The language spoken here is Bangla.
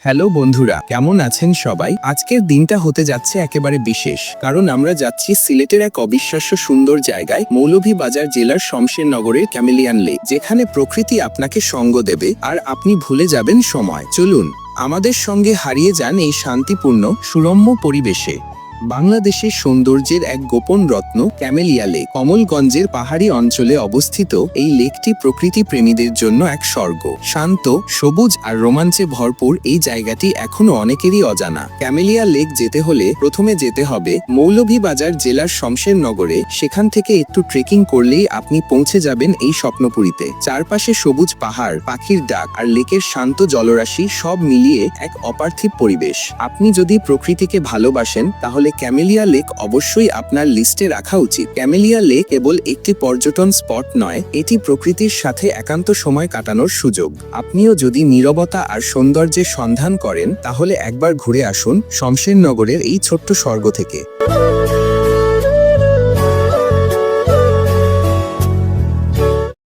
হ্যালো বন্ধুরা, কেমন আছেন সবাই? আজকের দিনটা হতে যাচ্ছে একেবারে বিশেষ, কারণ আমরা যাচ্ছি সিলেটের এক অবিশ্বাস্য সুন্দর জায়গায়, মৌলভীবাজার জেলার শমশেরনগরের ক্যামেলিয়ান লেক, যেখানে প্রকৃতি আপনাকে সঙ্গ দেবে আর আপনি ভুলে যাবেন সময়। চলুন আমাদের সঙ্গে হারিয়ে যান এই শান্তিপূর্ণ সুরম্য পরিবেশে। বাংলাদেশের সৌন্দর্যের এক গোপন রত্ন ক্যামেলিয়া লেক। কমলগঞ্জের পাহাড়ি অঞ্চলে অবস্থিত এই লেকটি প্রকৃতি প্রেমীদের জন্য এক স্বর্গ। শান্ত, সবুজ আর রোমাঞ্চে ভরপুর এই জায়গাটি এখনো অনেকেরই অজানা। ক্যামেলিয়া লেক যেতে হলে প্রথমে যেতে হবে মৌলভীবাজার জেলার শমশেরনগরে। সেখান থেকে একটু ট্রেকিং করলেই আপনি পৌঁছে যাবেন এই স্বপ্নপুরীতে। চারপাশে সবুজ পাহাড়, পাখির ডাক আর লেকের শান্ত জলরাশি সব মিলিয়ে এক অপার্থিব পরিবেশ। আপনি যদি প্রকৃতিকে ভালোবাসেন তাহলে ক্যামেলিয়া লেক অবশ্যই আপনার লিস্টে রাখা উচিত। ক্যামেলিয়া লেক কেবল একটি পর্যটন স্পট নয়, এটি প্রকৃতির সাথে একান্ত সময় কাটানোর সুযোগ। আপনিও যদি নীরবতা আর সৌন্দর্যের সন্ধান করেন তাহলে একবার ঘুরে আসুন শমশেরনগরের এই ছোট্ট স্বর্গ থেকে।